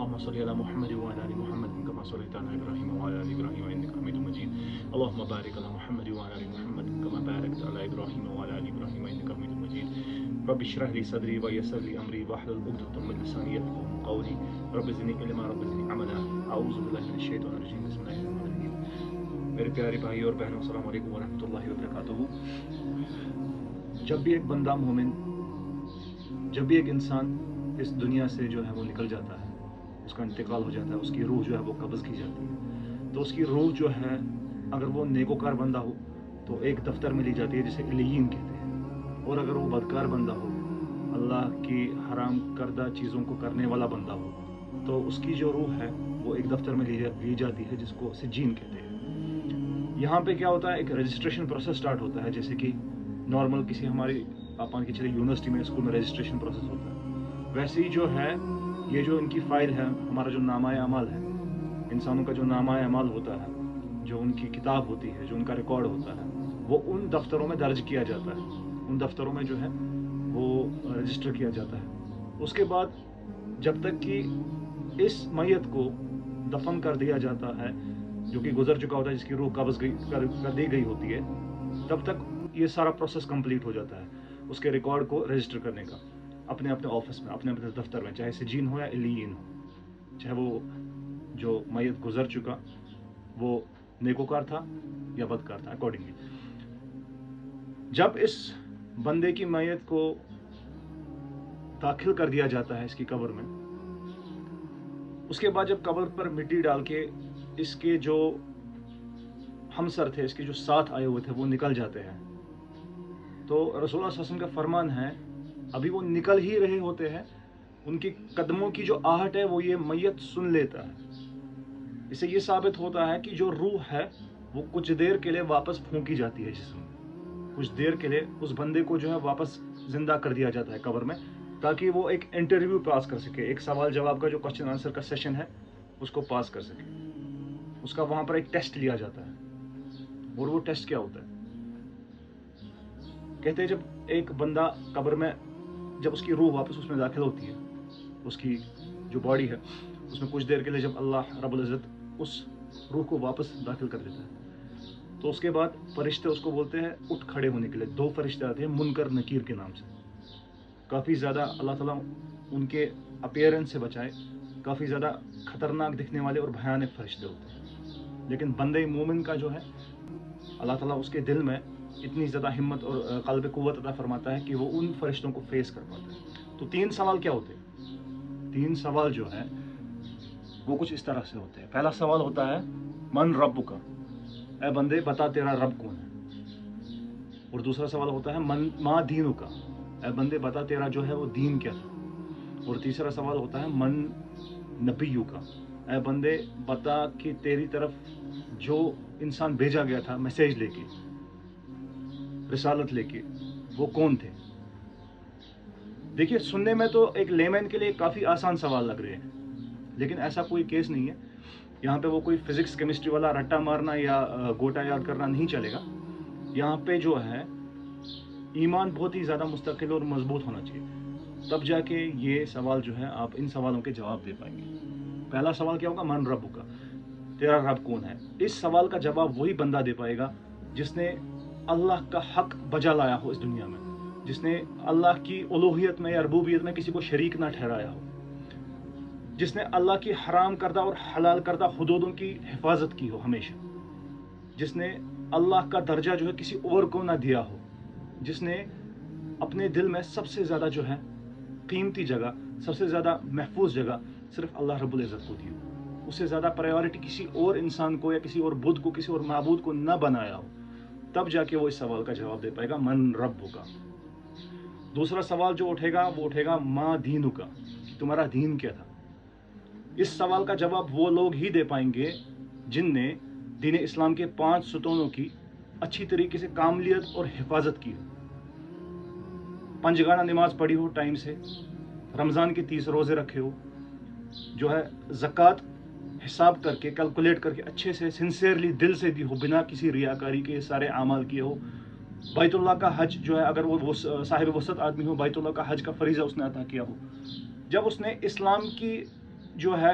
اللهم صل على محمد وعلى ال محمد كما صليت على ابراهيم وعلى ال ابراهيم انك حميد مجيد اللهم بارك على محمد وعلى ال محمد كما باركت على ابراهيم وعلى ال ابراهيم انك حميد مجيد رب اشرح لي صدري ويسر لي امري واحلل عقدة من لساني يفقهوا قولي رب زدني علما رب زدني عملا اعوذ بالله من الشیطان الرجیم بسم اللہ الرحمن الرحیم. میرے پیارے بھائی اور بہنوں السلام علیکم ورحمۃ اللہ وبرکاتہ. جب بھی ایک بندہ مومن، جب بھی ایک انسان اس دنیا سے جو ہے وہ نکل جاتا ہے، اس کا انتقال ہو جاتا ہے، اس کی روح جو ہے وہ قبض کی جاتی ہے، تو اس کی روح جو ہے اگر وہ نیکوکار بندہ ہو تو ایک دفتر میں لی جاتی ہے جسے علیین کہتے ہیں، اور اگر وہ بدکار بندہ ہو، اللہ کی حرام کردہ چیزوں کو کرنے والا بندہ ہو، تو اس کی جو روح ہے وہ ایک دفتر میں لی جاتی ہے جس کو سجین کہتے ہیں. یہاں پہ کیا ہوتا ہے، ایک رجسٹریشن پروسیس سٹارٹ ہوتا ہے، جیسے کہ نارمل کسی ہماری آپ مان کے چلے یونیورسٹی میں اسکول میں رجسٹریشن پروسیس ہوتا ہے، ویسے ہی جو ہے یہ جو ان کی فائل ہے، ہمارا جو نامہ اعمال ہے، انسانوں کا جو نامہ اعمال ہوتا ہے، جو ان کی کتاب ہوتی ہے، جو ان کا ریکارڈ ہوتا ہے، وہ ان دفتروں میں درج کیا جاتا ہے، ان دفتروں میں جو ہے وہ رجسٹر کیا جاتا ہے. اس کے بعد جب تک کہ اس میت کو دفن کر دیا جاتا ہے جو کہ گزر چکا ہوتا ہے، جس کی روح قبض کر دی گئی ہوتی ہے، تب تک یہ سارا پروسیس کمپلیٹ ہو جاتا ہے اس کے ریکارڈ کو رجسٹر کرنے کا، اپنے اپنے آفس میں، اپنے اپنے دفتر میں، چاہے سجین ہو یا علیین ہو، چاہے وہ جو میت گزر چکا وہ نیکوکار تھا یا بدکار تھا اکارڈنگلی. جب اس بندے کی میت کو داخل کر دیا جاتا ہے اس کی قبر میں، اس کے بعد جب قبر پر مٹی ڈال کے اس کے جو ہمسر تھے، اس کے جو ساتھ آئے ہوئے تھے، وہ نکل جاتے ہیں، تو رسول اللہ صلی اللہ علیہ وسلم کا فرمان ہے ابھی وہ نکل ہی رہے ہوتے ہیں، ان کی قدموں کی جو آہٹ ہے وہ یہ میت سن لیتا ہے. اس سے یہ ثابت ہوتا ہے کہ جو روح ہے وہ کچھ دیر کے لیے واپس پھونکی جاتی ہے جسم میں، کچھ دیر کے لیے اس بندے کو جو ہے واپس زندہ کر دیا جاتا ہے قبر میں، تاکہ وہ ایک انٹرویو پاس کر سکے، ایک سوال جواب کا جو کوشچن آنسر کا سیشن ہے اس کو پاس کر سکے. اس کا وہاں پر ایک ٹیسٹ لیا جاتا ہے، اور وہ ٹیسٹ کیا ہوتا ہے، کہتے ہیں جب ایک بندہ قبر میں، جب اس کی روح واپس اس میں داخل ہوتی ہے، اس کی جو باڈی ہے اس میں کچھ دیر کے لیے جب اللہ رب العزت اس روح کو واپس داخل کر دیتا ہے، تو اس کے بعد فرشتے اس کو بولتے ہیں اٹھ کھڑے ہونے کے لیے. 2 فرشتے آتے ہیں منکر نکیر کے نام سے، کافی زیادہ اللہ تعالیٰ ان کے اپیئرنس سے بچائے، کافی زیادہ خطرناک دکھنے والے اور بھیانک فرشتے ہوتے ہیں. لیکن بندے مومن کا جو ہے اللہ تعالیٰ اس کے دل میں اتنی زیادہ ہمت اور قلب قوت عطا فرماتا ہے کہ وہ ان فرشتوں کو فیس کر پاتا ہے. تو 3 سوال کیا ہوتے ہیں؟ 3 سوال جو ہے وہ کچھ اس طرح سے ہوتے ہیں. پہلا سوال ہوتا ہے من ربک، اے بندے بتا تیرا رب کون ہے. اور دوسرا سوال ہوتا ہے من ما دینک، اے بندے بتا تیرا جو ہے وہ دین کیا تھا. اور تیسرا سوال ہوتا ہے من نبیک، اے بندے بتا کہ تیری طرف جو انسان بھیجا گیا تھا میسیج لے کے، رسالت لے کے، وہ کون تھے. دیکھیے سننے میں تو ایک لیمین کے لیے کافی آسان سوال لگ رہے ہیں، لیکن ایسا کوئی کیس نہیں ہے. یہاں پہ وہ کوئی فزکس کیمسٹری والا رٹا مارنا یا گوٹا یاد کرنا نہیں چلے گا. یہاں پہ جو ہے ایمان بہت ہی زیادہ مستقل اور مضبوط ہونا چاہیے، تب جا کے یہ سوال جو ہے آپ ان سوالوں کے جواب دے پائیں گے. پہلا سوال کیا ہوگا؟ من رب کا، تیرا رب کون ہے. اس سوال کا جواب وہی بندہ دے پائے گا جس نے اللہ کا حق بجا لایا ہو اس دنیا میں، جس نے اللہ کی الوہیت میں یا ربوبیت میں کسی کو شریک نہ ٹھہرایا ہو، جس نے اللہ کی حرام کردہ اور حلال کردہ حدودوں کی حفاظت کی ہو ہمیشہ، جس نے اللہ کا درجہ جو ہے کسی اور کو نہ دیا ہو، جس نے اپنے دل میں سب سے زیادہ جو ہے قیمتی جگہ، سب سے زیادہ محفوظ جگہ صرف اللہ رب العزت کو دی ہو، اس سے زیادہ پرائیورٹی کسی اور انسان کو یا کسی اور بدھ کو، کسی اور معبود کو نہ بنایا ہو، تب جا کے وہ اس سوال کا جواب دے پائے گا من رب کا. دوسرا سوال جو اٹھے گا وہ اٹھے گا ما دین کا، تمہارا دین کیا تھا. اس سوال کا جواب وہ لوگ ہی دے پائیں گے جن نے دین اسلام کے 5 ستونوں کی اچھی طریقے سے کاملیت اور حفاظت کی ہو، 5 گانا نماز پڑھی ہو ٹائم سے، رمضان کے 30 روزے رکھے ہو، جو ہے زکوٰۃ حساب کر کے کیلکولیٹ کر کے اچھے سے سنسیئرلی دل سے دی ہو، بنا کسی ریاکاری کے سارے اعمال کیے ہو. بیت اللہ کا حج جو ہے اگر وہ صاحب وسعت آدمی ہو، بیت اللہ کا حج کا فریضہ اس نے عطا کیا ہو. جب اس نے اسلام کی جو ہے